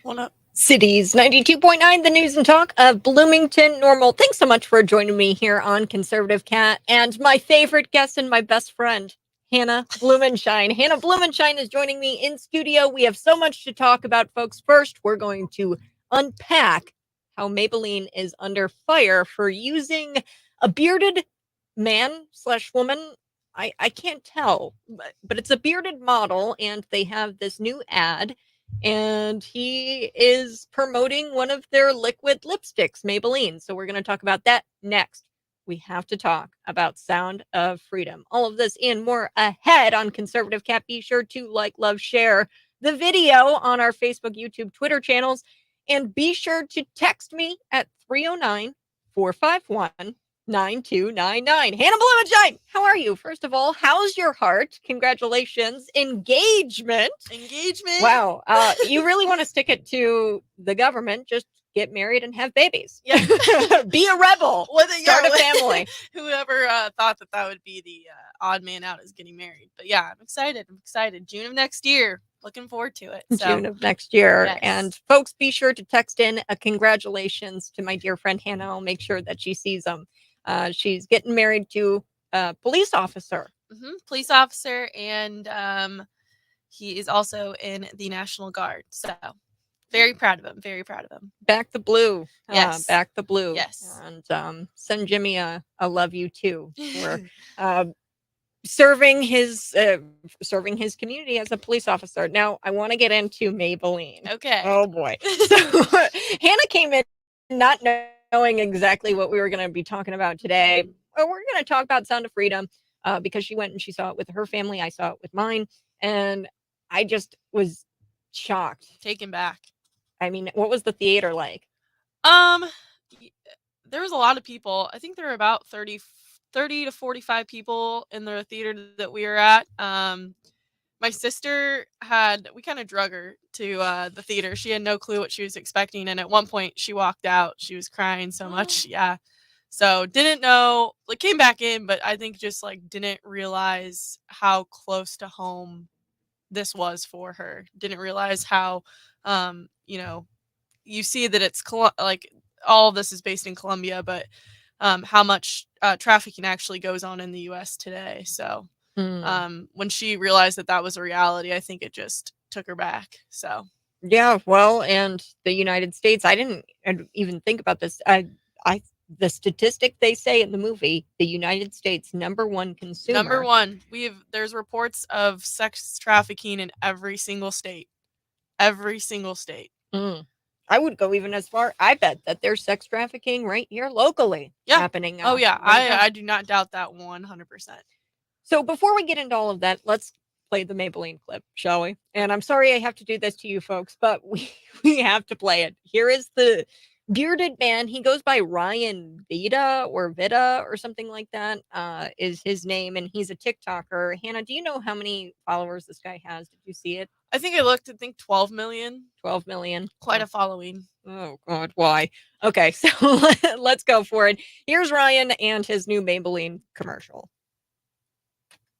What up? Cities 92.9, the news and talk of Bloomington Normal. Thanks so much for joining me here on Conservative Cat and my favorite guest and my best friend, Hannah Blumenshine. Hannah Blumenshine is joining me in studio. We have so much to talk about, folks. First, we're going to unpack how Maybelline is under fire for using a bearded man slash woman. I can't tell, but it's a bearded model, and they have this new ad and he is promoting one of their liquid lipsticks, Maybelline. So we're going to talk about that next. We have to talk about Sound of Freedom. All of this and more ahead on Conservative Cat. Be sure to like, love, share the video on our Facebook, YouTube, Twitter channels. And be sure to text me at 309 451 9299. Hannah Blumenshine, how are you? First of all, how's your heart? Congratulations. Engagement. Wow. You really want to stick it to the government. Just get married and have babies. Yeah. Be a rebel. Start a family. Whoever thought that would be the odd man out is getting married. But yeah, I'm excited. June of next year. Looking forward to it. So. June of next year. Yes. And folks, be sure to text in a congratulations to my dear friend Hannah. I'll make sure that she sees them. She's getting married to a police officer. Police officer, and he is also in the National Guard. So very proud of him. Very proud of him. Back the blue. Yes. Back the blue. Yes. And send Jimmy a love you too for serving his community as a police officer. Now I want to get into Maybelline. Okay. Oh boy. So Hannah came in not knowing exactly what we were going to be talking about today. We're going to talk about Sound of Freedom because she went and she saw it with her family. I saw it with mine, and I just was shocked, taken back. I mean, what was the theater like? There was a lot of people. I think there were about 30 to 45 people in the theater that we were at. My sister we kind of drug her to the theater. She had no clue what she was expecting, and at one point she walked out. She was crying so much. Yeah. So didn't know, like, came back in, but I think just like didn't realize how close to home this was for her. Didn't realize how you see that it's like all of this is based in Colombia, but how much trafficking actually goes on in the US today. So when she realized that was a reality, I think it just took her back. So yeah, well, and the United States, I didn't even think about this. The statistic they say in the movie, the United States #1 consumer. #1. There's reports of sex trafficking in every single state. Every single state. I would go even as far. I bet that there's sex trafficking right here locally happening. Oh yeah, I do not doubt that 100%. So before we get into all of that, let's play the Maybelline clip, shall we? And I'm sorry I have to do this to you folks, but we have to play it. Here is the bearded man. He goes by Ryan Vita or something like that, is his name, and he's a TikToker. Hannah, do you know how many followers this guy has? Did you see it? I think I looked. I think 12 million. 12 million. Quite a following. Oh God, why? Okay, so let's go for it. Here's Ryan and his new Maybelline commercial.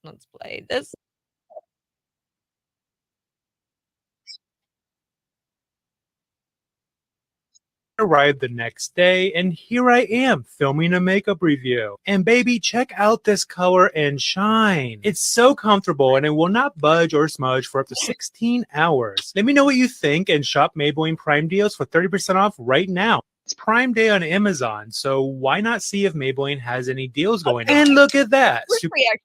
Let's play this. Arrived the next day, and here I am filming a makeup review. And baby, check out this color and shine. It's so comfortable and it will not budge or smudge for up to 16 hours. Let me know what you think and shop Maybelline Prime Deals for 30% off right now. It's Prime Day on Amazon, so why not see if Maybelline has any deals going on? And look at that. Quick reaction.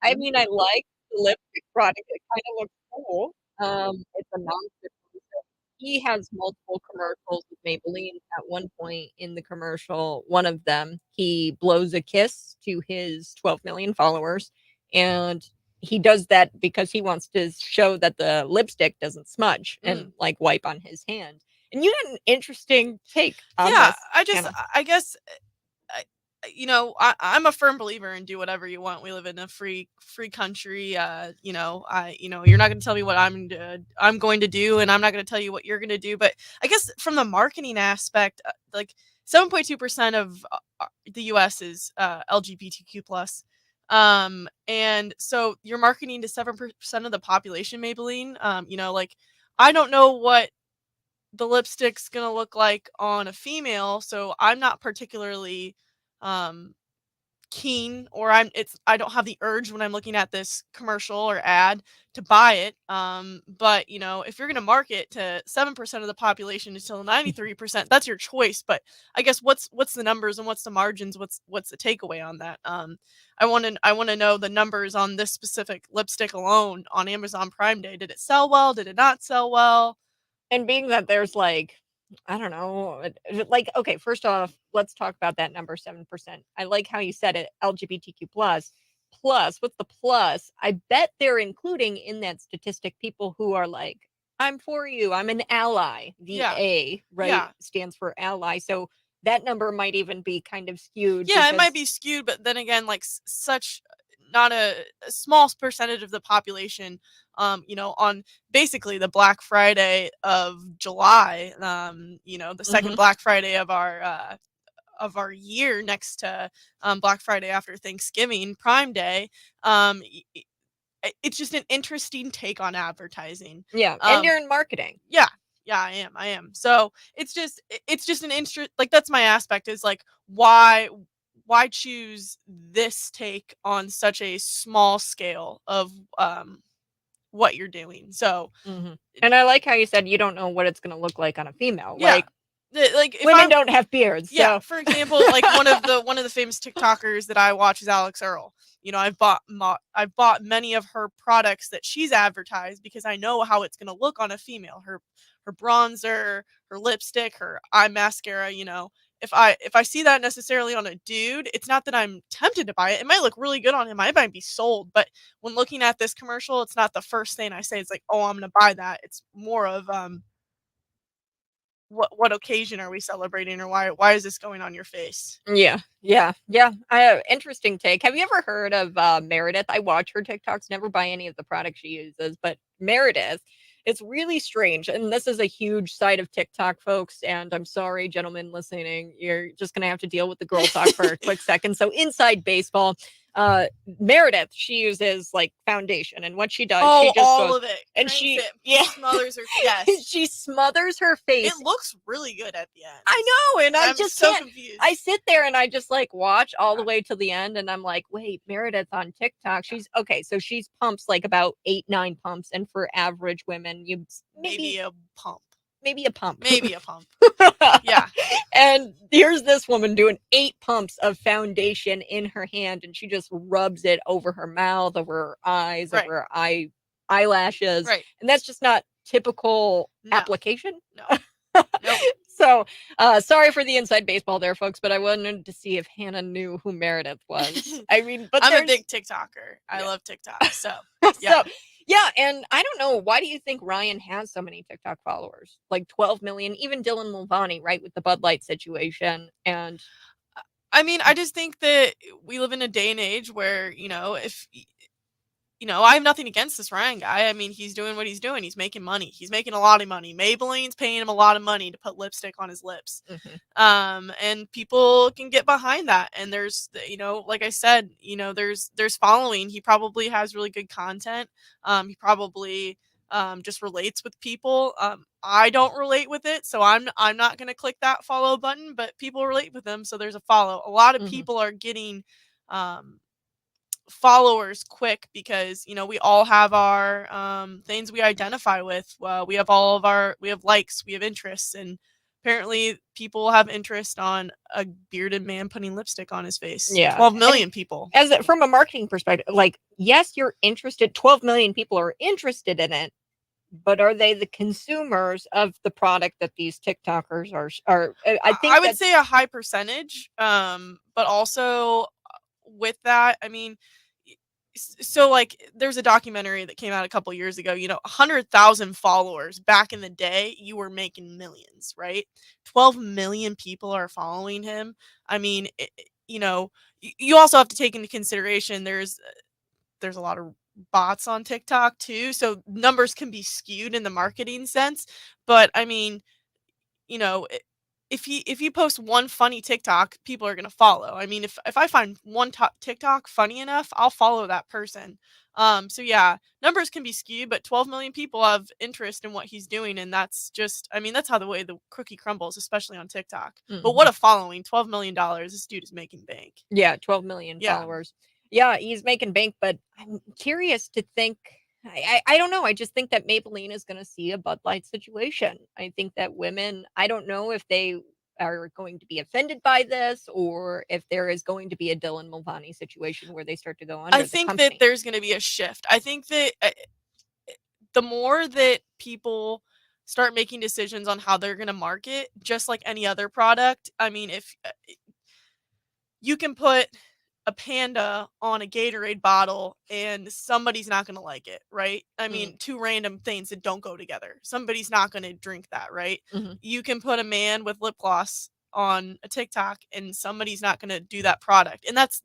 I mean, I like the lipstick product. It kind of looks cool. It's a non-stick. He has multiple commercials with Maybelline. At one point in the commercial, one of them, he blows a kiss to his 12 million followers. And he does that because he wants to show that the lipstick doesn't smudge and like wipe on his hand. And you had an interesting take on this. I guess I'm a firm believer in do whatever you want. We live in a free country. You're not going to tell me what I'm going to do, and I'm not going to tell you what you're going to do. But I guess from the marketing aspect, like 7.2% of the U.S. is LGBTQ plus, and so you're marketing to 7% of the population. Maybelline, like I don't know what the lipstick's gonna look like on a female, so I'm not particularly um keen, or I don't have the urge when I'm looking at this commercial or ad to buy it. But if you're going to market to 7% of the population until 93%, that's your choice. But I guess what's the numbers and what's the margins? What's the takeaway on that? I want to know the numbers on this specific lipstick alone on Amazon Prime Day. Did it sell well? Did it not sell well? And being that there's like, I don't know, like, okay, first off, let's talk about that number 7%. I like how you said it, LGBTQ plus. Plus, what's the plus? I bet they're including in that statistic people who are like, I'm for you, I'm an ally. The Yeah, A, right, yeah. stands for ally. So that number might even be kind of skewed Yeah, it might because, be skewed, but then again, like such not a small percentage of the population, on basically the Black Friday of July, the second Mhm. Black Friday of our year next to Black Friday after Thanksgiving, Prime Day. It's just an interesting take on advertising. Yeah, and Um, you're in marketing. yeah, yeah, I am. So it's just an interest. Like that's my aspect is like why choose this take on such a small scale of what you're doing. So Mhm. And I like how you said you don't know what it's gonna look like on a female. yeah, Like, like if women I'm don't have beards, yeah, so for example, like one of the famous TikTokers that I watch is Alex Earl. I've bought many of her products that she's advertised because I know how it's gonna look on a female. Her bronzer, her lipstick, her eye mascara. If I see that necessarily on a dude, it's not that I'm tempted to buy it. It might look really good on him. I might be sold, but when looking at this commercial, it's not the first thing I say. It's like, oh, I'm gonna buy that. It's more of what occasion are we celebrating, or why is this going on your face? yeah, yeah, yeah. Interesting take. Have you ever heard of Meredith? I watch her TikToks, never buy any of the products she uses, but Meredith, it's really strange. And this is a huge side of TikTok, folks. And I'm sorry, gentlemen listening, you're just gonna have to deal with the girl talk for a quick second. So inside baseball, uh Meredith, she uses like foundation, and what she does, she Oh, just all goes of it. and Cranks she it, yeah smothers her. Yes. she smothers her It face. looks really good at the end. I know, and And I I'm just so can't. I confused. sit there and I just like watch all the Yeah. way to the end, and I'm like, wait, Meredith on TikTok. She's okay, so she's pumps like about 8, 9 pumps, and for average women, you Maybe a pump. maybe a pump. Maybe a pump. Yeah. And here's this woman doing 8 pumps of foundation in her hand, and she just rubs it over her mouth, over her eyes, Right. over her eyelashes, Right. and that's just not typical No. application. No. Nope. So, sorry for the inside baseball there, folks, but I wanted to see if Hannah knew who Meredith was. I mean, but I'm a there's big TikToker. I yeah. love TikTok. So yeah. So yeah, and I don't know, why do you think Ryan has so many TikTok followers? Like 12 million, even Dylan Mulvaney, right, with the Bud Light situation, and I mean, I just think that we live in a day and age where, if I have nothing against this Ryan guy. I mean, he's doing what he's doing. He's making money. He's making a lot of money. Maybelline's paying him a lot of money to put lipstick on his lips. mhm, And people can get behind that. And there's, like I said, there's following. He probably has really good content. He probably just relates with people. I don't relate with it, so I'm not gonna click that follow button. But people relate with him, so there's a follow. A lot of mhm. people are getting um followers quick because we all have our things we identify with. We have likes, we have interests, and apparently people have interest on a bearded man putting lipstick on his face. Yeah, 12 and million people. from a marketing perspective, like, yes, you're interested, 12 million people are interested in it, but are they the consumers of the product that these TikTokers are I I think would that's say a high percentage, but also with that, I mean, so like there's a documentary that came out a couple years ago. 100,000 followers back in the day, you were making millions, right? 12 million people are following him. I mean, you also have to take into consideration there's a lot of bots on TikTok too, so numbers can be skewed in the marketing sense. But I mean, you know, I if you post one funny TikTok, people are gonna follow. I mean, if I find one TikTok funny enough, I'll follow that person. So yeah, numbers can be skewed, but 12 million people have interest in what he's doing, and that's just, I mean, that's how the way the cookie crumbles, especially on TikTok. But what a following, $12 million. This dude is making bank. Yeah, 12 million Yeah. followers. Yeah, he's making bank, but I'm curious to think. I don't know. I just think that Maybelline is going to see a Bud Light situation. I think that women, I don't know if they are going to be offended by this or if there is going to be a Dylan Mulvaney situation where they start to go under I the think company. that there's going to be a shift. I think that the more that people start making decisions on how they're going to market, just like any other product, I mean, if you can put a panda on a Gatorade bottle and somebody's not going to like it, right? I mean, two random things that don't go together. Somebody's not going to drink that, right? You can put a man with lip gloss on a TikTok and somebody's not going to do that product. And that's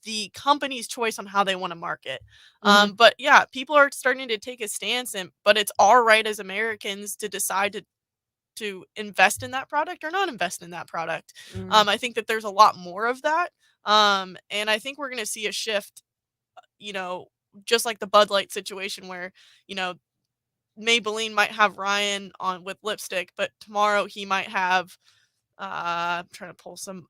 the company's choice on how they want to market. But yeah, people are starting to take a stance, but it's our right as Americans to decide to invest in that product or not invest in that product. I think that there's a lot more of that. And I think we're going to see a shift, you know, just like the Bud Light situation where, you know, Maybelline might have Ryan on with lipstick, but tomorrow he might have, I'm trying to pull some,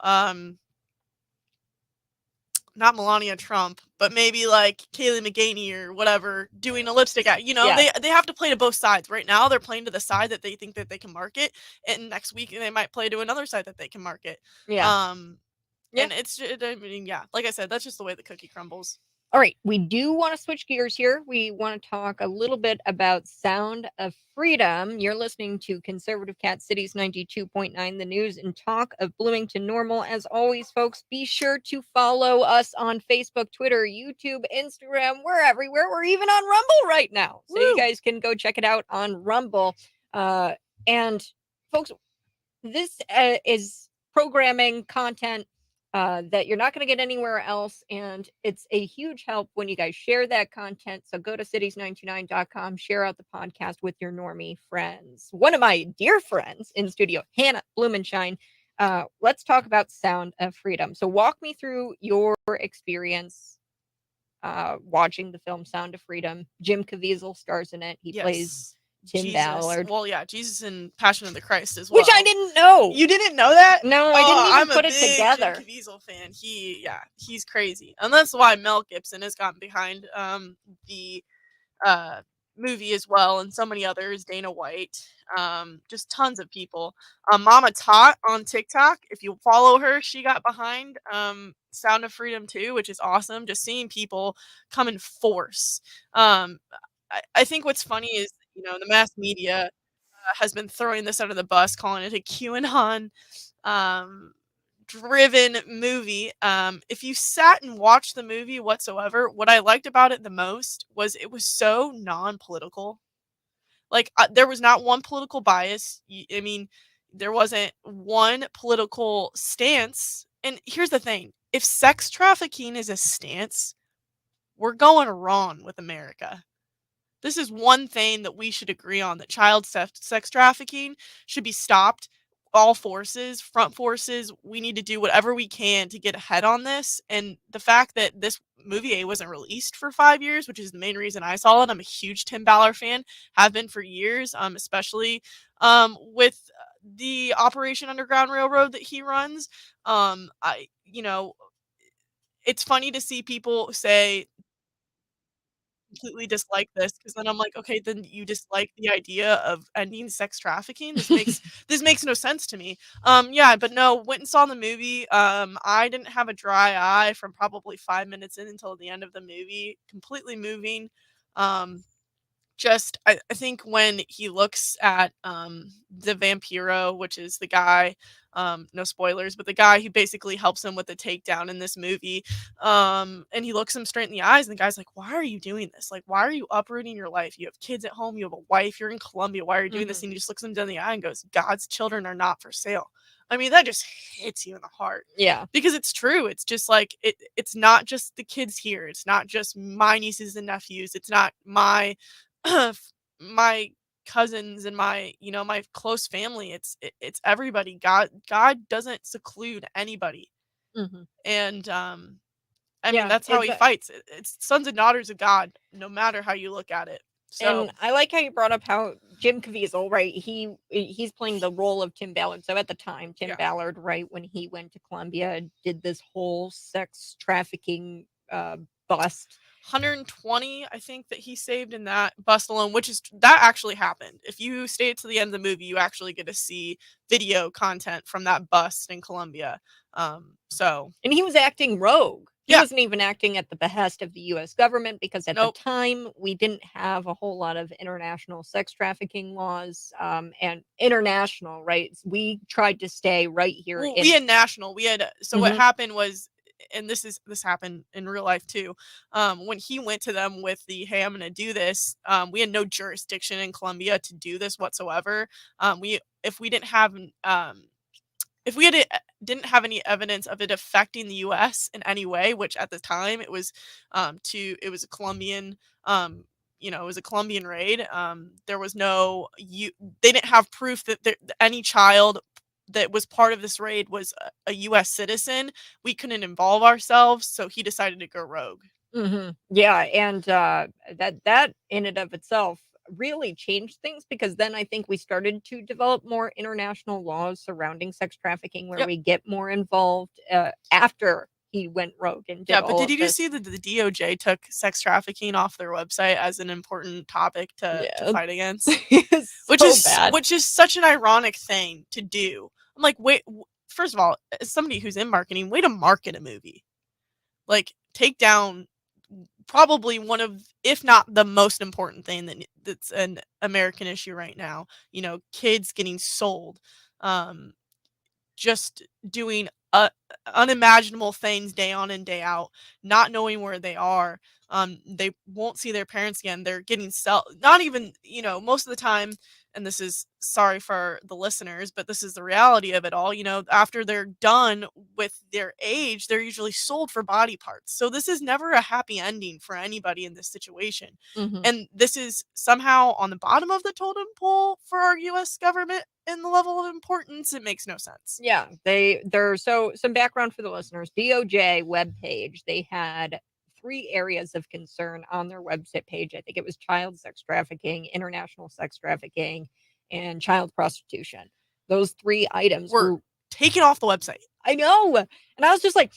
not Melania Trump, but maybe like Kaylee McGaney or whatever doing a lipstick ad. You know, Yeah. they have to play to both sides. Right now, they're playing to the side that they think that they can market, and next week they might play to another side that they can market. Yeah. And I mean, yeah, like I said, that's just the way the cookie crumbles. All right, we do want to switch gears here. We want to talk a little bit about Sound of Freedom. You're listening to Conservative Cat Cities 92.9, the news and talk of Bloomington Normal. As always, folks, be sure to follow us on Facebook, Twitter, YouTube, Instagram. We're everywhere. We're even on Rumble right now. So you guys can go check it out on Rumble. And folks, this is programming content that you're not going to get anywhere else. And it's a huge help when you guys share that content. So go to cities929.com, share out the podcast with your normie friends. One of my dear friends in studio, Hannah Blumenshine. Let's talk about Sound of Freedom. So walk me through your experience watching the film Sound of Freedom. Jim Caviezel stars in it. He plays Tim Ballard. Well, yeah, Jesus and Passion of the Christ as well. Which I didn't know. You didn't know that? No, I didn't even I'm put a it big together. Jim Caviezel fan. He's crazy. And that's why Mel Gibson has gotten behind the movie as well, and so many others, Dana White, just tons of people. Mama Tot on TikTok, if you follow her, she got behind Sound of Freedom too, which is awesome. Just seeing people come in force. I think what's funny is, you know, the mass media has been throwing this under the bus, calling it a QAnon driven movie. If you sat and watched the movie whatsoever, what I liked about it the most was it was so non-political. Like there was not one political bias. I mean, there wasn't one political stance. And here's the thing: if sex trafficking is a stance, we're going wrong with America. This is one thing that we should agree on, that child sex trafficking should be stopped. All forces, front forces, we need to do whatever we can to get ahead on this. And the fact that this movie wasn't released for 5 years, which is the main reason I saw it. I'm a huge Tim Ballard fan, have been for years, especially with the Operation Underground Railroad that he runs. It's funny to see people say completely dislike this, because then I'm like, okay, then you dislike the idea of ending sex trafficking. This makes no sense to me. Yeah, but no, went and saw the movie. I didn't have a dry eye from probably 5 minutes in until the end of the movie. Completely moving. I think when he looks at the Vampiro, which is the guy, no spoilers, but the guy who basically helps him with the takedown in this movie, and he looks him straight in the eyes, and the guy's like, why are you doing this? Like, why are you uprooting your life? You have kids at home, you have a wife, you're in Colombia, why are you doing this? And he just looks him down the eye and goes, God's children are not for sale. I mean, that just hits you in the heart. Yeah. Because it's true. It's just like it's not just the kids here. It's not just my nieces and nephews. It's not my my cousins and my close family. It's everybody. God doesn't seclude anybody. And I mean, that's how he fights. It's sons and daughters of God, no matter how you look at it. So, and I like how you brought up how Jim Caviezel, right? He's playing the role of Tim Ballard. So at the time, Tim Yeah. Ballard, right, when he went to Columbia, did this whole sex trafficking bust. 120, I think, that he saved in that bust alone, that actually happened. If you stay to the end of the movie, you actually get to see video content from that bust in Colombia. And he was acting rogue. He Yeah. wasn't even acting at the behest of the U.S. government because at Nope. the time we didn't have a whole lot of international sex trafficking laws and international rights. We tried to stay right here. Well, we had national. We had what Mhm. happened was, and this happened in real life too. When he went to them with the "Hey, I'm going to do this," we had no jurisdiction in Colombia to do this whatsoever. If we didn't have didn't have any evidence of it affecting the U.S. in any way, which at the time it was a Colombian it was a Colombian raid. There was they didn't have proof that any child that was part of this raid was a U.S. citizen. We couldn't involve ourselves, so he decided to go rogue. Yeah, and that in and of itself really changed things because then I think we started to develop more international laws surrounding sex trafficking where Yep. we get more involved after he went rogue and did but did you see that the DOJ took sex trafficking off their website as an important topic to fight against? Which is such an ironic thing to do. I'm like, wait, first of all, as somebody who's in marketing, way to market a movie. Like, take down probably one of, if not the most important thing that's an American issue right now. Kids getting sold, just doing unimaginable things day on and day out, not knowing where they are. They won't see their parents again. They're getting not even, most of the time, and this is, sorry for the listeners, but this is the reality of it all. After they're done with their age, they're usually sold for body parts. So this is never a happy ending for anybody in this situation. And this is somehow on the bottom of the totem pole for our U.S. government in the level of importance. It makes no sense. Yeah, so some background for the listeners. DOJ webpage, they had 3 areas of concern on their website page. I think it was child sex trafficking, international sex trafficking, and child prostitution. Those 3 items were taken off the website. I know. And I was just like,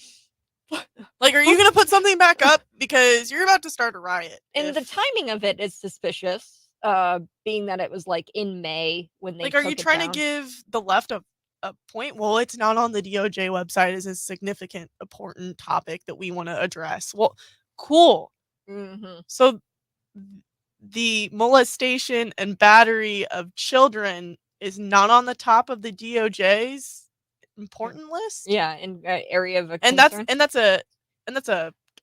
are you going to put something back up? Because you're about to start a riot. And the timing of it is suspicious, being that it was like in May when they are you trying to give the left a point? Well, it's not on the DOJ website as a significant, important topic that we want to address. Well, cool. So the molestation and battery of children is not on the top of the DOJ's important list. Yeah, in area of and that's a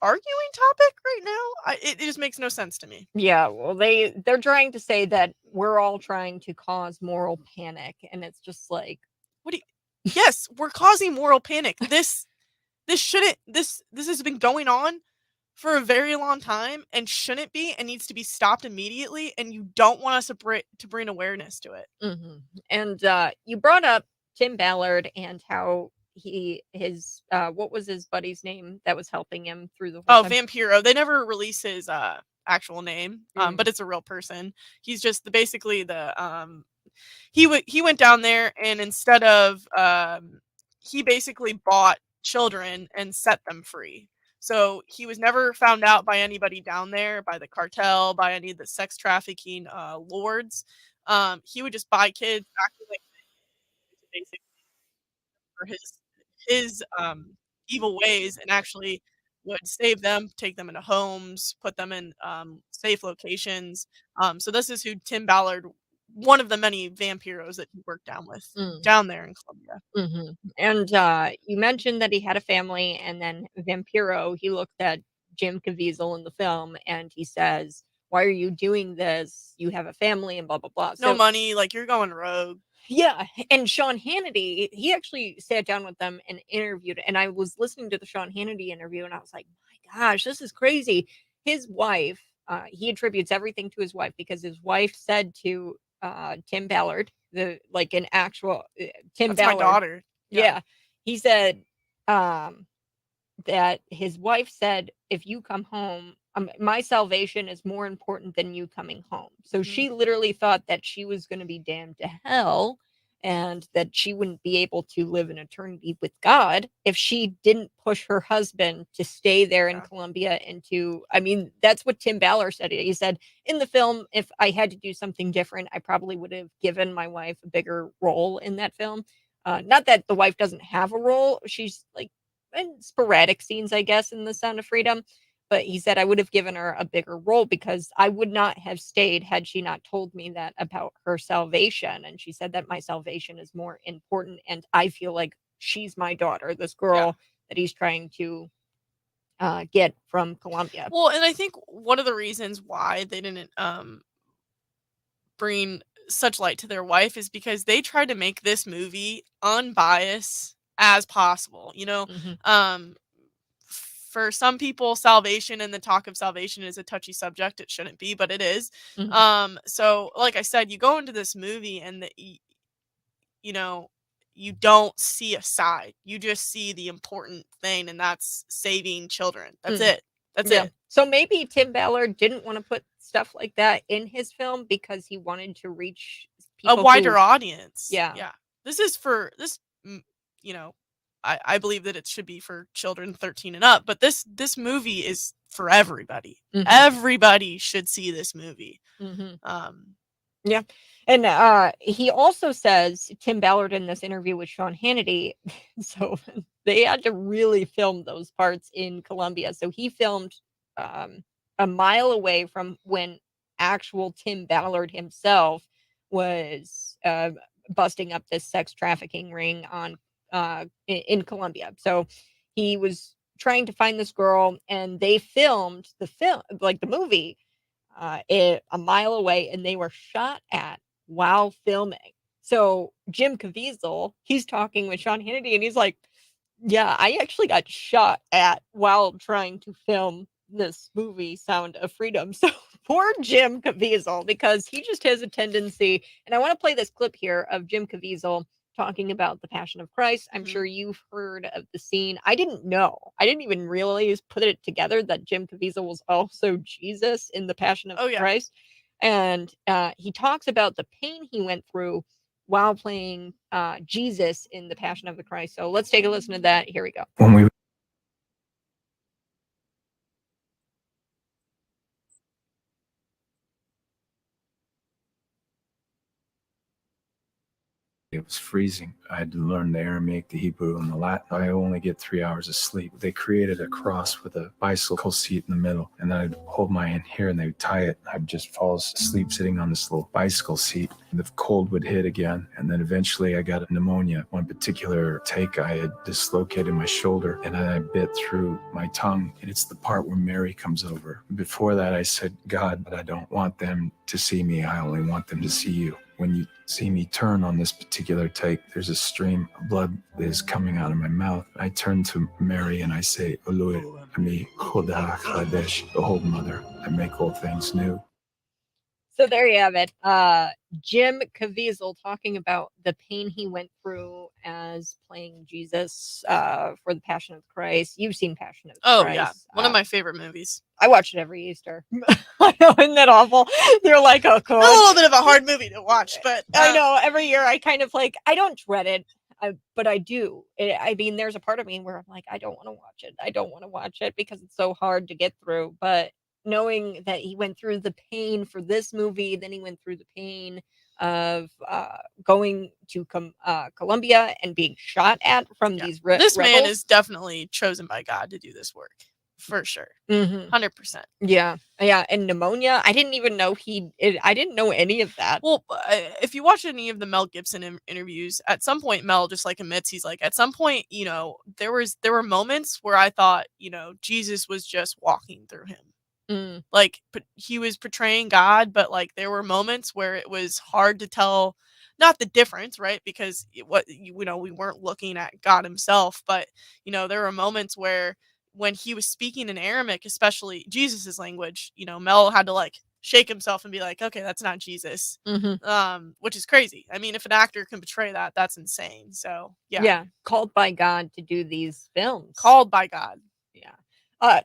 arguing topic right now. It just makes no sense to me. Yeah, well, they're trying to say that we're all trying to cause moral panic, and it's just like, yes, we're causing moral panic. This has been going on for a very long time and shouldn't be, and needs to be stopped immediately. And you don't want us to bring awareness to it. And you brought up Tim Ballard and how his what was his buddy's name that was helping him through the whole time? Vampiro. They never release his actual name, but it's a real person. He's just basically he went down there, and instead of he basically bought children and set them free. So he was never found out by anybody down there, by the cartel, by any of the sex trafficking lords. He would just buy kids, basically for his evil ways, and actually would save them, take them into homes, put them in safe locations. So this is who Tim Ballard, one of the many vampiros that he worked down there in Colombia. And you mentioned that he had a family, and then Vampiro, he looked at Jim Caviezel in the film, and he says, "Why are you doing this? You have a family," and blah blah blah. No money, you're going rogue. Yeah, and Sean Hannity, he actually sat down with them and interviewed, and I was listening to the Sean Hannity interview, and I was like, my gosh, this is crazy. His wife, he attributes everything to his wife because his wife said to Tim Ballard, Tim That's Ballard, my daughter. Yeah. He said, that his wife said, if you come home, my salvation is more important than you coming home. So she literally thought that she was going to be damned to hell and that she wouldn't be able to live in eternity with God if she didn't push her husband to stay there in Colombia and to, I mean, that's what Tim Ballard said. He said, in the film, if I had to do something different, I probably would have given my wife a bigger role in that film. Not that the wife doesn't have a role. She's like in sporadic scenes, I guess, in The Sound of Freedom. But he said I would have given her a bigger role because I would not have stayed had she not told me that about her salvation. And she said that my salvation is more important. And I feel like she's my daughter, this girl that he's trying to get from Colombia. Well, and I think one of the reasons why they didn't bring such light to their wife is because they tried to make this movie unbiased as possible. You know, for some people, salvation and the talk of salvation is a touchy subject. It shouldn't be, but it is. So, like I said, you go into this movie and you know, you don't see a side. You just see the important thing, and that's saving children. That's it. That's it. So maybe Tim Ballard didn't want to put stuff like that in his film because he wanted to reach people a wider audience. Yeah. This is for this. You know, I believe that it should be for children 13 and up, but this movie is for everybody. Everybody should see this movie. Yeah. And he also says, Tim Ballard, in this interview with Sean Hannity, so they had to really film those parts in Colombia. So he filmed a mile away from when actual Tim Ballard himself was busting up this sex trafficking ring on in Colombia. So he was trying to find this girl, and they filmed the movie a mile away, and they were shot at while filming. So Jim Caviezel, he's talking with Sean Hannity, and he's like, yeah, I actually got shot at while trying to film this movie, Sound of Freedom. So poor Jim Caviezel, because he just has a tendency, and I want to play this clip here of Jim Caviezel talking about the Passion of Christ. I'm sure you've heard of the scene. I didn't even realize, put it together, that Jim Caviezel was also Jesus in the Passion of Christ. And he talks about the pain he went through while playing Jesus in the Passion of the Christ. So let's take a listen to that. Here we go. It was freezing. I had to learn the Aramaic, the Hebrew, and the Latin. I only get 3 hours of sleep. They created a cross with a bicycle seat in the middle, and then I'd hold my hand here and they would tie it. I'd just fall asleep sitting on this little bicycle seat. The cold would hit again, and then eventually I got pneumonia. One particular take, I had dislocated my shoulder, and then I bit through my tongue, and it's the part where Mary comes over. Before that, I said, God, I don't want them to see me. I only want them to see you. When you see me turn on this particular take, there's a stream of blood that is coming out of my mouth. I turn to Mary and I say, Olui, Ami, Choda, Chadesh, behold, Mother, I make all things new. So there you have it. Jim Caviezel talking about the pain he went through as playing Jesus for the Passion of Christ. You've seen Passion of Christ. Oh, yeah. One of my favorite movies. I watch it every Easter. I know, isn't that awful? They're like, oh, cool. A little bit of a hard movie to watch, but... I know, every year I kind of like, I don't dread it, but I do. I mean, there's a part of me where I'm like, I don't want to watch it. I don't want to watch it because it's so hard to get through. But knowing that he went through the pain for this movie, then he went through the pain of going to Colombia and being shot at from these This rebels. man is definitely chosen by God to do this work. For sure. 100%. Yeah. And pneumonia, I didn't even know I didn't know any of that. Well, if you watch any of the Mel Gibson interviews, at some point Mel just like admits, he's like, at some point, you know, there were moments where I thought, you know, Jesus was just walking through him. Like, he was portraying God, but like there were moments where it was hard to tell, not the difference, right? Because we weren't looking at God himself, but you know, there were moments where when he was speaking in Aramaic, especially Jesus's language, you know, Mel had to like shake himself and be like, okay, that's not Jesus. Which is crazy. I mean, if an actor can portray that, that's insane. So Yeah, called by God to do these films. Called by God. Yeah.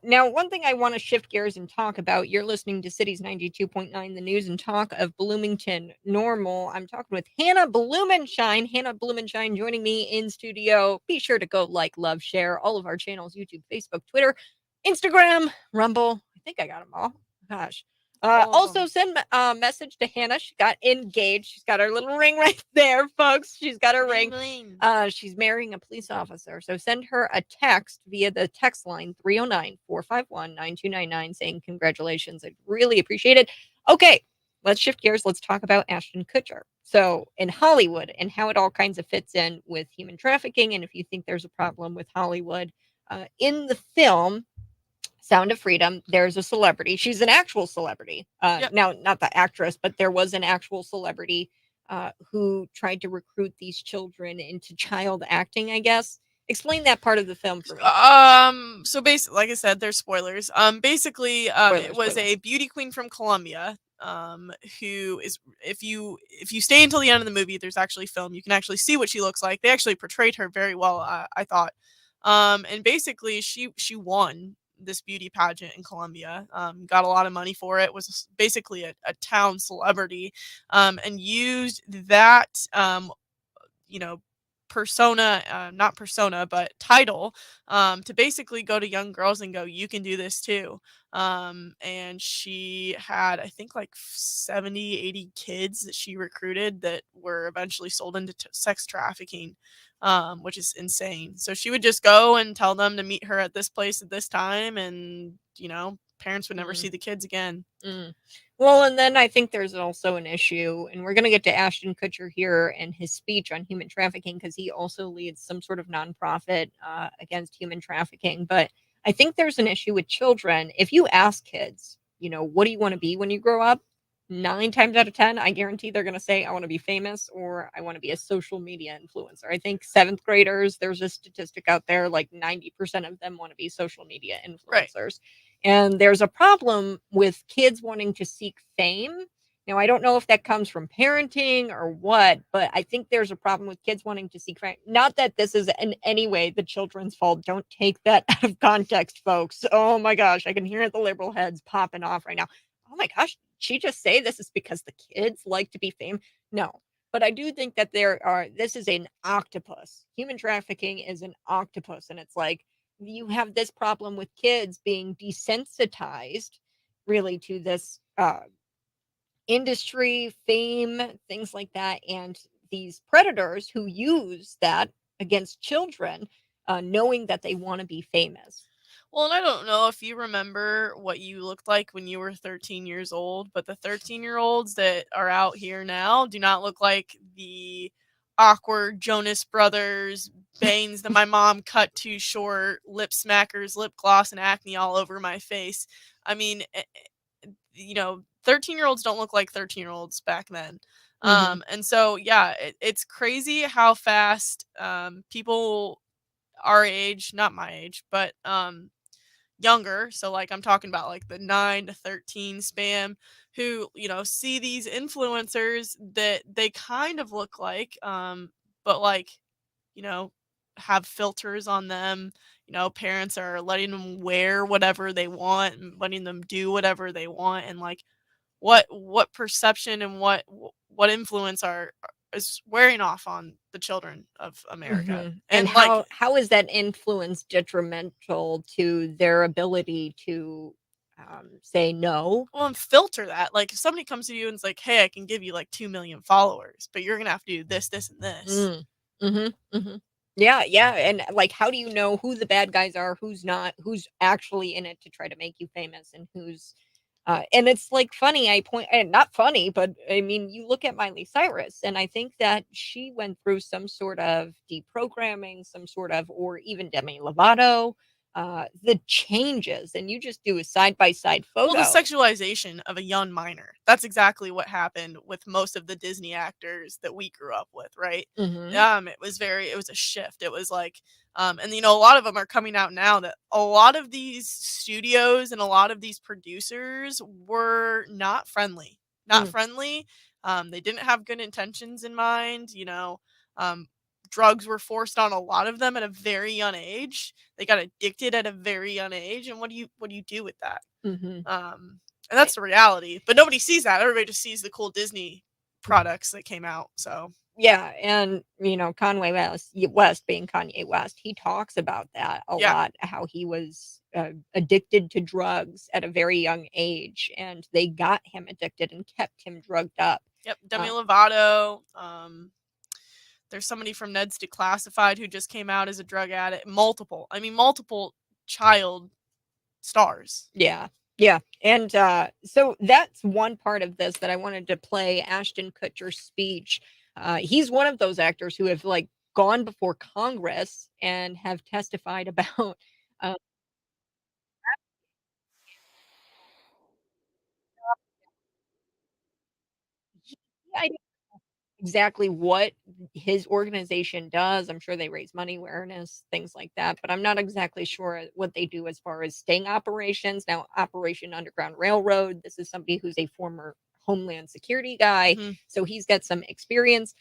Now, one thing I want to shift gears and talk about, you're listening to Cities 92.9, the news and talk of Bloomington Normal. I'm talking with Hannah Blumenshine. Hannah Blumenshine joining me in studio. Be sure to go like, love, share all of our channels, YouTube, Facebook, Twitter, Instagram, Rumble. I think I got them all. Gosh. Also, send a message to Hannah. She got engaged. She's got her little ring right there, folks. She's got her ring. She's marrying a police officer. So send her a text via the text line 309-451-9299 saying congratulations. I'd really appreciate it. Okay, let's shift gears. Let's talk about Ashton Kutcher. So in Hollywood and how it all kinds of fits in with human trafficking. And if you think there's a problem with Hollywood, in the film Sound of Freedom, there's a celebrity. She's an actual celebrity. Now, not the actress, but there was an actual celebrity who tried to recruit these children into child acting, I guess. Explain that part of the film for me. So basically, like I said, there's spoilers. Basically, it was a beauty queen from Colombia. Who is, if you stay until the end of the movie, there's actually film. You can actually see what she looks like. They actually portrayed her very well, I thought. And basically, she won this beauty pageant in Colombia, got a lot of money for it, was basically a town celebrity, and used that, not persona, but title, to basically go to young girls and go, you can do this too. And she had, I think, like 70, 80 kids that she recruited that were eventually sold into sex trafficking, which is insane. So she would just go and tell them to meet her at this place at this time, and, parents would never see the kids again. Well, and then I think there's also an issue, and we're going to get to Ashton Kutcher here and his speech on human trafficking, because he also leads some sort of nonprofit against human trafficking. But I think there's an issue with children. If you ask kids, what do you want to be when you grow up? 9 times out of 10, I guarantee they're going to say, I want to be famous, or I want to be a social media influencer. I think 7th graders, there's a statistic out there, like 90% of them want to be social media influencers. Right. And there's a problem with kids wanting to seek fame. Now, I don't know if that comes from parenting or what, but I think there's a problem with kids wanting to seek fame. Not that this is in any way the children's fault. Don't take that out of context, folks. Oh my gosh, I can hear the liberal heads popping off right now. Oh my gosh, did she just say this is because the kids like to be famous? No. But I do think that this is an octopus. Human trafficking is an octopus. And it's like, you have this problem with kids being desensitized really to this industry, fame, things like that. And these predators who use that against children, knowing that they want to be famous. Well, and I don't know if you remember what you looked like when you were 13 years old, but the 13-year-olds that are out here now do not look like the awkward Jonas Brothers bangs that my mom cut too short, lip smackers, lip gloss, and acne all over my face. I mean, 13-year-olds don't look like 13-year-olds back then. And so, yeah, it's crazy how fast people our age, not my age, but younger, so like I'm talking about like the 9 to 13 spam, who see these influencers that they kind of look like, but like have filters on them. Parents are letting them wear whatever they want and letting them do whatever they want, and like what perception and what influence is wearing off on the children of America. And how is that influence detrimental to their ability to say no? Well, and filter that. Like, if somebody comes to you and is like, hey, I can give you like 2 million followers, but you're gonna have to do this, this, and this. Yeah. And like, how do you know who the bad guys are, who's not, who's actually in it to try to make you famous, and who's and it's like funny, not funny, but I mean, you look at Miley Cyrus, and I think that she went through some sort of deprogramming, or even Demi Lovato. the changes, and you just do a side-by-side Well, the photo. sexualization of a young minor. That's exactly what happened with most of the Disney actors that we grew up with, right? It was a shift. It was like, and a lot of them are coming out now that a lot of these studios and a lot of these producers were not friendly. Not Mm. friendly. They didn't have good intentions in mind, drugs were forced on a lot of them at a very young age. They got addicted at a very young age, and what do you do with that? Mhm. And that's the reality. But nobody sees that. Everybody just sees the cool Disney products that came out. So Yeah, and, Kanye West being Kanye West, he talks about that a yeah, lot, how he was, addicted to drugs at a very young age, and they got him addicted and kept him drugged up. yep. Demi Uh Lovato. There's somebody from Ned's Declassified who just came out as a drug addict. Multiple child stars. Yeah. Yeah, and, so that's one part of this that I wanted to play Ashton Kutcher's speech. He's one of those actors who have, like, gone before Congress and have testified about, uh I exactly what his organization does. I'm sure they raise money, awareness, things like that, but I'm not exactly sure what they do as far as sting operations. Now, Operation Underground Railroad, this is somebody who's a former Homeland Security guy, Hmm. so he's got some experience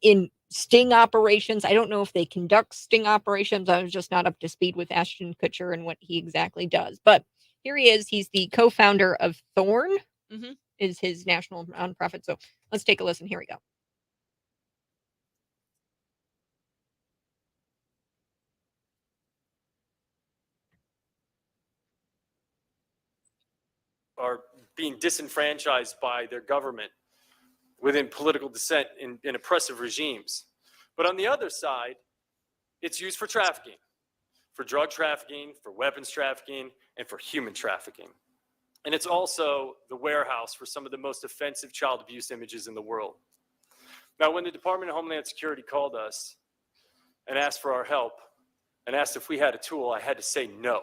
in sting operations. I don't know if they conduct sting operations. I was just not up to speed with Ashton Kutcher and what he exactly does. But here he is. He's the co-founder of Thorn, Hmm. is his national nonprofit. So let's take a listen. Here we go. are being disenfranchised by their government within political dissent in oppressive regimes. But on the other side, it's used for trafficking, for drug trafficking, for weapons trafficking, and for human trafficking. And it's also the warehouse for some of the most offensive child abuse images in the world. Now, when the Department of Homeland Security called us and asked for our help and asked if we had a tool, I had to say no.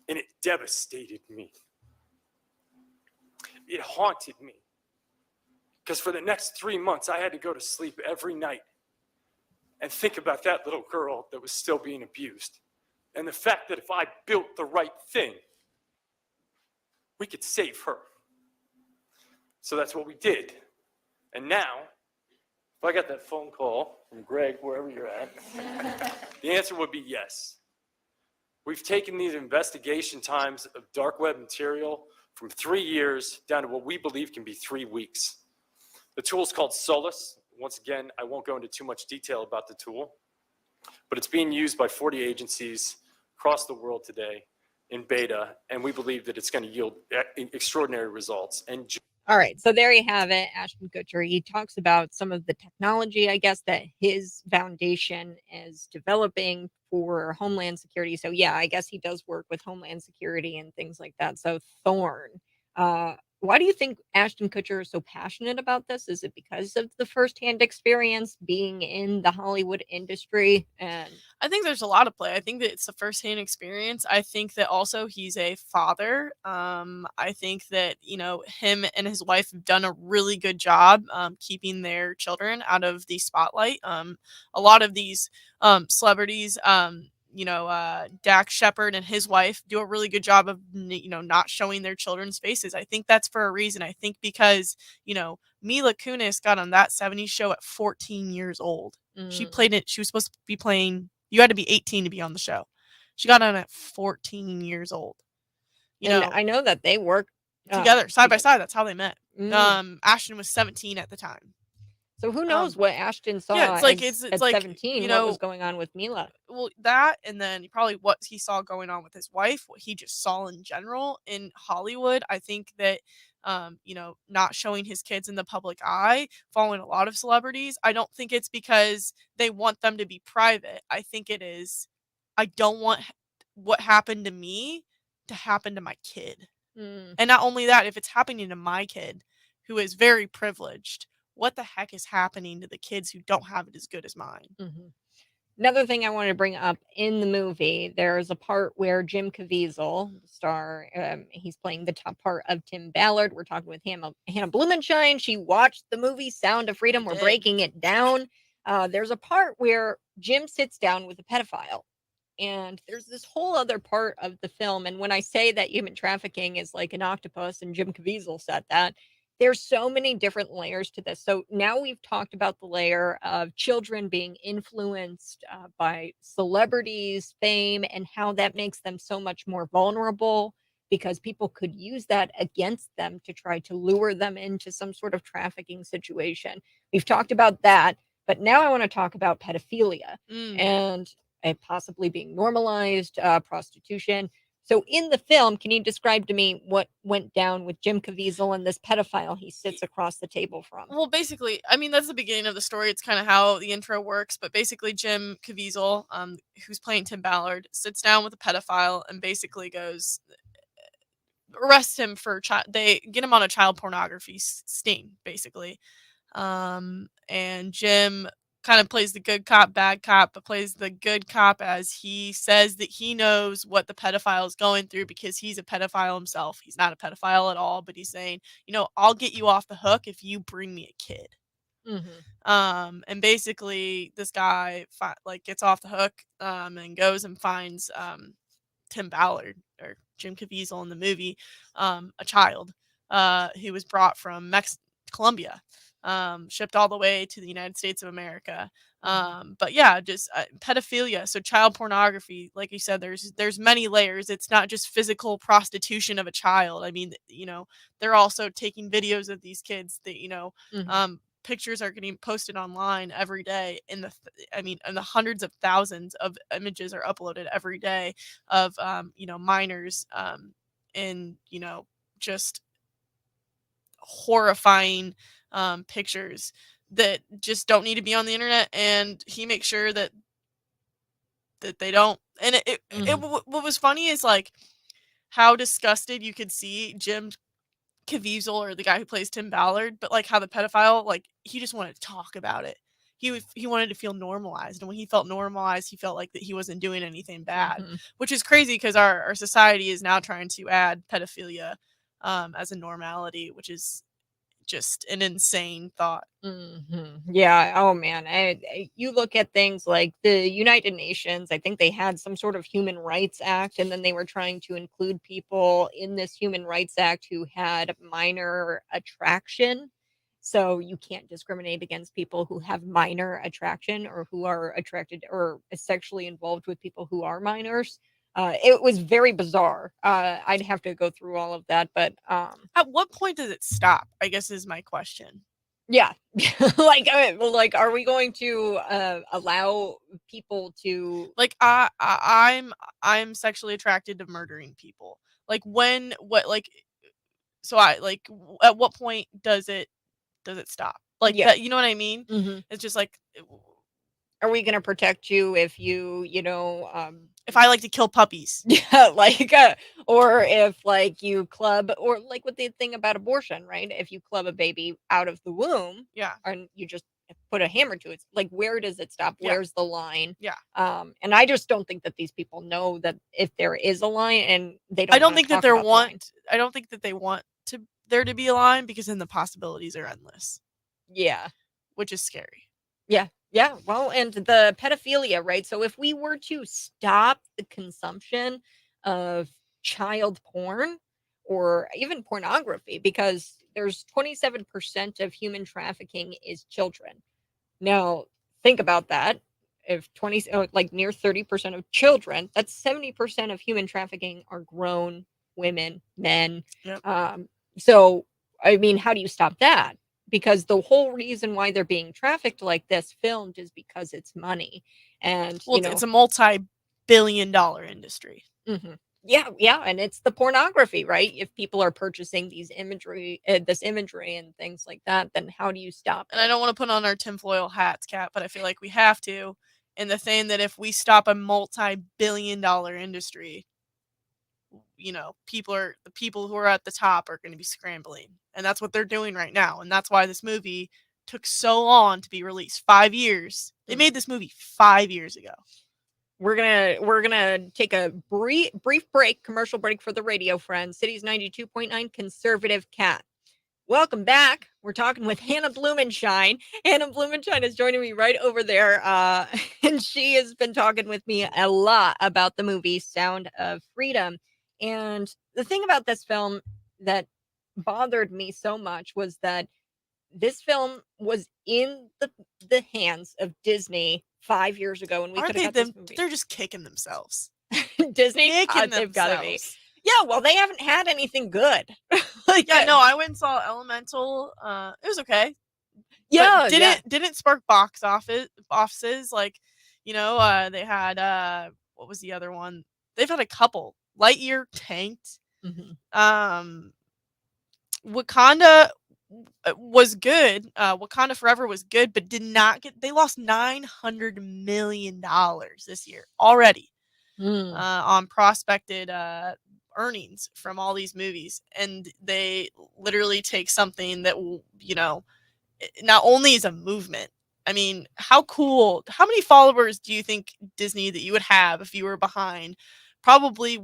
And it devastated me. It haunted me. Because for the next 3 months, I had to go to sleep every night and think about that little girl that was still being abused. And the fact that if I built the right thing, we could save her. So that's what we did. And now, if I got that phone call from Greg, wherever you're at, the answer would be yes. We've taken these investigation times of dark web material from 3 years down to what we believe can be 3 weeks. The tool is called Solus. Once again, I won't go into too much detail about the tool, but it's being used by 40 agencies across the world today in beta, and we believe that it's going to yield extraordinary results. And All right, so there you have it, Ashton Kutcher. He talks about some of the technology, I guess, that his foundation is developing for Homeland Security. So yeah, I guess he does work with Homeland Security and things like that. So Thorn. Why do you think Ashton Kutcher is so passionate about this? Is it because of the firsthand experience being in the Hollywood industry? And I think there's a lot of play. I think that it's a firsthand experience. I think that also he's a father. I think that, him and his wife have done a really good job keeping their children out of the spotlight. A lot of these celebrities, Dax Shepard and his wife do a really good job of, not showing their children's faces. I think that's for a reason. I think because, Mila Kunis got on That 70s Show at 14 years old. She played it. She was supposed to be playing. You had to be 18 to be on the show. She got on at 14 years old. and I know that they work Together, side by side. That's how they met. Mm. Ashton was 17 at the time. So who knows what Ashton Yeah, saw it's like at 17, what was going on with Mila? Well, that, and then probably what he saw going on with his wife, what he just saw in general in Hollywood. I think that not showing his kids in the public eye, following a lot of celebrities. I don't think it's because they want them to be private. I think it is, I don't want what happened to me to happen to my kid. Mm. And not only that, if it's happening to my kid, who is very privileged, what the heck is happening to the kids who don't have it as good as mine? Mhm. Another thing I wanted to bring up in the movie, there's a part where Jim Caviezel, the star, he's playing the top part of Tim Ballard. We're talking with Hannah Blumenshine. She watched the movie Sound of Freedom. I We're did. breaking it down. There's a part where Jim sits down with a pedophile. And there's this whole other part of the film. And when I say that human trafficking is like an octopus, and Jim Caviezel said that, there's so many different layers to this. So now we've talked about the layer of children being influenced by celebrities, fame, and how that makes them so much more vulnerable because people could use that against them to try to lure them into some sort of trafficking situation. We've talked about that, but now I want to talk about pedophilia and possibly being normalized, prostitution. So in the film, can you describe to me what went down with Jim Caviezel and this pedophile he sits across the table from? Well, basically, I mean, that's the beginning of the story. It's kind of how the intro works. But basically, Jim Caviezel, who's playing Tim Ballard, sits down with a pedophile and basically goes, arrest him for they get him on a child pornography sting, basically. And Jim kind of plays the good cop, bad cop, but plays the good cop as he says that he knows what the pedophile is going through because he's a pedophile himself. He's not a pedophile at all, but he's saying, I'll get you off the hook if you bring me a kid. And basically this guy gets off the hook and goes and finds Tim Ballard or Jim Caviezel in the movie, a child who was brought from Colombia, shipped all the way to the United States of America. But yeah, just pedophilia. So child pornography, like you said, there's many layers. It's not just physical prostitution of a child. I mean, they're also taking videos of these kids that, pictures are getting posted online every day and the hundreds of thousands of images are uploaded every day of minors in just horrifying pictures that just don't need to be on the internet, and he makes sure that they don't. And what was funny is like how disgusted you could see Jim Caviezel or the guy who plays Tim Ballard, but like how the pedophile, like he just wanted to talk about it. He wanted to feel normalized, and when he felt normalized, he felt like that he wasn't doing anything bad, which is crazy because our society is now trying to add pedophilia as a normality, which is just an insane thought. Yeah. Oh man. You look at things like the United Nations. I think they had some sort of Human Rights Act, and then they were trying to include people in this Human Rights Act who had minor attraction. So you can't discriminate against people who have minor attraction or who are attracted or sexually involved with people who are minors. It was very bizarre. I'd have to go through all of that, but At what point does it stop, I guess, is my question. yeah. Like, are we going to allow people to Like I'm sexually attracted to murdering people. Like at what point does it stop? Like Yeah. that, you know what I mean? It's just like Are we going to protect you if you if I like to kill puppies. yeah, like or if like you club, or like with the thing about abortion, right? If you club a baby out of the womb, Yeah. and you just put a hammer to it, like where does it stop? Yeah. Where's the line? Yeah. And I just don't think that these people know that if there is a line, and they don't I don't wanna think that talk about the line. I don't think that they want there to be a line because then the possibilities are endless, Yeah. which is scary. Yeah. Yeah. Well, and the pedophilia, right? So if we were to stop the consumption of child porn or even pornography, because there's 27% of human trafficking is children. Now, think about that. If like near 30% of children, that's 70% of human trafficking are grown women, men. Yep. So, I mean, how do you stop that? Because the whole reason why they're being trafficked like this filmed is because it's money. And, Well, it's a multi-billion-dollar industry. Yeah, and it's the pornography, right? If people are purchasing this imagery and things like that, then how do you stop And I it? don't want to put on our tinfoil hats, Kat, but I feel like we have to. In the thing that if we stop a multi-billion-dollar industry, the people who are at the top are going to be scrambling, and that's what they're doing right now. And that's why this movie took so long to be released. 5 years. They made this movie 5 years ago. We're gonna take a brief break, commercial break for the radio friends. Cities 92.9 Conservative Cat. Welcome back. We're talking with Hannah Blumenshine. Hannah Blumenshine is joining me right over there, and she has been talking with me a lot about the movie Sound of Freedom. And the thing about this film that bothered me so much was that this film was in the hands of Disney 5 years ago, and we could have got this movie. They're just kicking themselves. Disney, Kicking they've got to be. themselves. Yeah, well, they haven't had anything good. Yeah, no, I went and saw Elemental. It was okay. Yeah, But didn't spark box offices like, they had what was the other one? They've had a couple. Lightyear tanked. Mhm. Wakanda was good. Wakanda Forever was good, but did not get. They lost $900 million this year already on prospected earnings from all these movies, and they literally take something that not only is a movement. I mean, how cool? How many followers do you think, Disney, that you would have if you were behind probably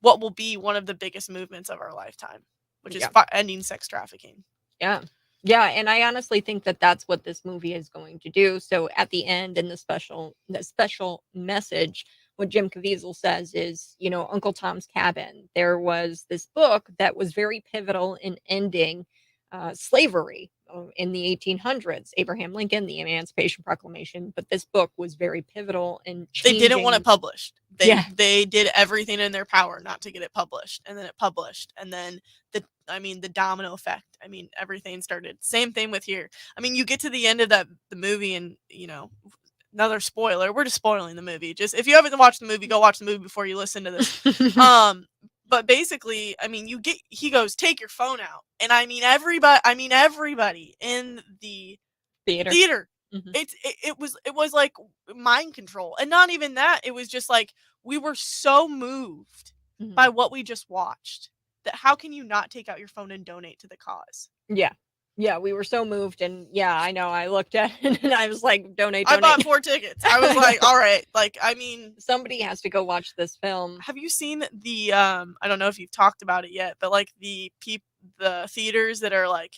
what will be one of the biggest movements of our lifetime, which is ending sex trafficking? Yeah. Yeah, and I honestly think that that's what this movie is going to do. So at the end, in the special message, what Jim Caviezel says is, Uncle Tom's Cabin. There was this book that was very pivotal in ending slavery in the 1800s. Abraham Lincoln, the Emancipation Proclamation. But this book was very pivotal in changing. They didn't want it published. They did everything in their power not to get it published, and then it published, and then the domino effect. I mean, everything started. Same thing with here. I mean, you get to the end of the movie, and another spoiler. We're just spoiling the movie. Just if you haven't watched the movie, go watch the movie before you listen to this. But basically, I mean, he goes, take your phone out, and I mean everybody in the theater. Mm-hmm. It was like mind control, and not even that. It was just like we were so moved by what we just watched that how can you not take out your phone and donate to the cause? Yeah, we were so moved, and I know. I looked at it and I was like, donate. I bought 4 tickets. I was like, all right, like I mean, somebody has to go watch this film. Have you seen the I don't know if you've talked about it yet, but like the theaters that are like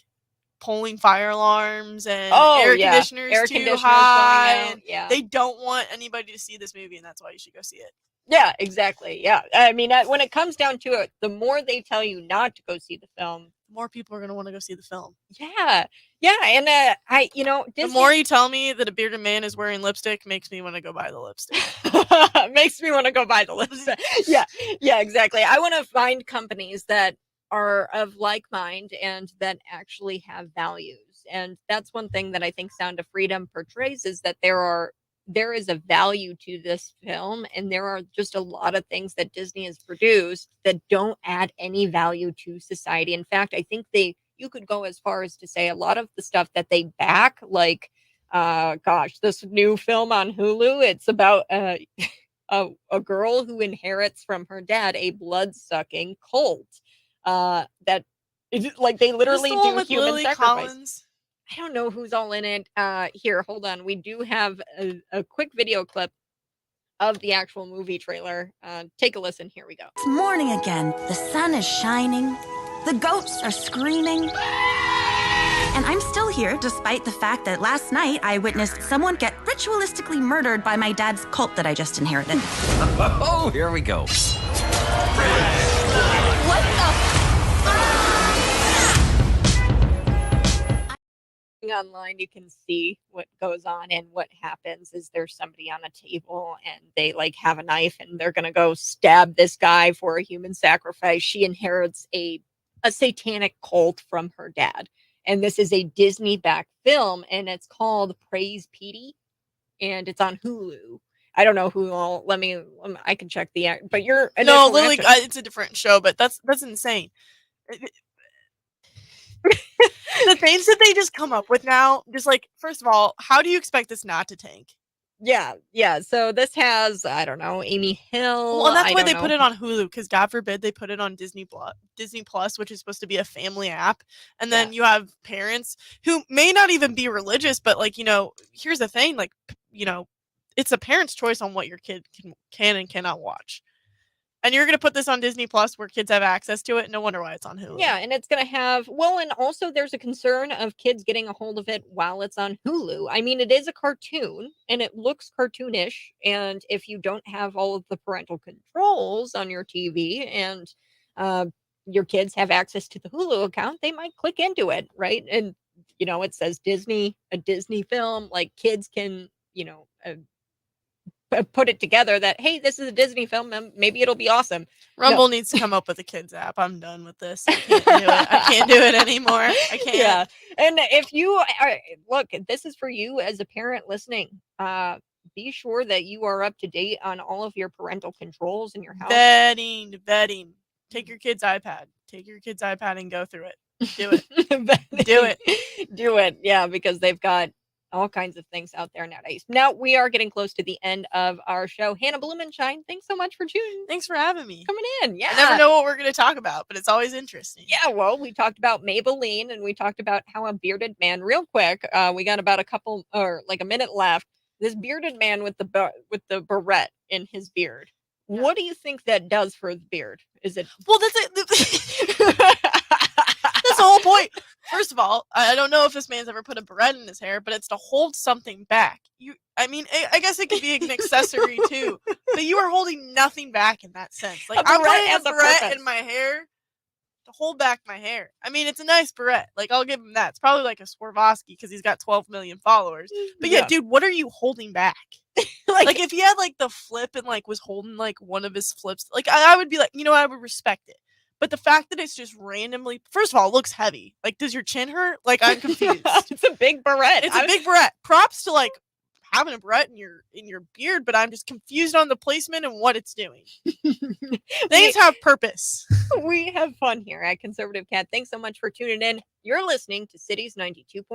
pulling fire alarms and air conditioners too high, and they don't want anybody to see this movie, and that's why you should go see it. Yeah, exactly. Yeah, I mean, when it comes down to it, the more they tell you not to go see the film, the more people are going to want to go see the film. Yeah, and Disney, the more you tell me that a bearded man is wearing lipstick makes me want to go buy the lipstick. Makes me want to go buy the lipstick. Yeah, exactly. I want to find companies that are of like mind and that actually have values. And that's one thing that I think Sound of Freedom portrays, is that there is a value to this film, and there are just a lot of things that Disney has produced that don't add any value to society. In fact, I think you could go as far as to say a lot of the stuff that they back, like this new film on Hulu, it's about a girl who inherits from her dad a blood-sucking cult. That like they literally do human Lily sacrifice. Collins? I don't know who's all in it. Here, hold on. We do have a quick video clip of the actual movie trailer. Take a listen. Here we go. It's morning again. The sun is shining. The goats are screaming. And I'm still here despite the fact that last night I witnessed someone get ritualistically murdered by my dad's cult that I just inherited. Oh, here we go. What the? Online, you can see what goes on, and what happens is there's somebody on a table and they like have a knife and they're gonna go stab this guy for a human sacrifice. She inherits a satanic cult from her dad, and this is a Disney backed film, and it's called Praise Petey, and it's on Hulu. I don't know who all. I can check the act, but you're no Lily. It's a different show, but that's insane. The things that they just come up with now, just like, first of all, how do you expect this not to tank? Yeah. So this has, I don't know, Amy Hill. Well, and that's I why don't they know. put it on Hulu, because God forbid they put it on Disney Plus, which is supposed to be a family app. And then Yeah. you have parents who may not even be religious, but like, here's the thing, like, it's a parent's choice on what your kid can and cannot watch. And you're going to put this on Disney Plus where kids have access to it. No wonder why it's on Hulu. Yeah, and it's going to have, well, and also there's a concern of kids getting a hold of it while it's on Hulu. I mean, it is a cartoon and it looks cartoonish. And if you don't have all of the parental controls on your TV and uh, your kids have access to the Hulu account, they might click into it, right? And, it says Disney, a Disney film, like kids can, put it together that, hey, this is a Disney film and maybe it'll be awesome. Rumble needs to come up with a kids app. I'm done with this. I can't do it. I can't do it anymore. I can't. Yeah. And if you are, look, this is for you as a parent listening. Be sure that you are up to date on all of your parental controls in your house. Vetting. Take your kid's iPad. Take your kid's iPad and go through it. Do it. Do it. Do it. Yeah, because they've got all kinds of things out there nowadays. Now we are getting close to the end of our show. Hannah Blumenshine, thanks so much for tuning. Thanks for having me. Coming in. Yeah. I never know what we're going to talk about, but it's always interesting. Yeah, well, we talked about Maybelline and we talked about how a bearded man, real quick, we got about a minute left. This bearded man with the barette in his beard. Yeah. What do you think that does for his beard? Is it well? That's it. That's the whole point. First of all, I don't know if this man's ever put a barette in his hair, but it's to hold something back. I guess it could be an accessory too, but you are holding nothing back in that sense. Like I'm putting a barette in my hair to hold back my hair. I mean, it's a nice barette. Like I'll give him that. It's probably like a Swarovski because he's got 12 million followers. But yeah, dude, what are you holding back? like if he had like the flip and like was holding like one of his flips, like I would be like, I would respect it. But the fact that it's just randomly, first of all, it looks heavy. Like, does your chin hurt? Like, I'm confused. It's a big barette. It's a big barette. Props to like having a barette in your beard, but I'm just confused on the placement and what it's doing. Things have purpose. We have fun here at Conservative Cat. Thanks so much for tuning in. You're listening to Cities 92.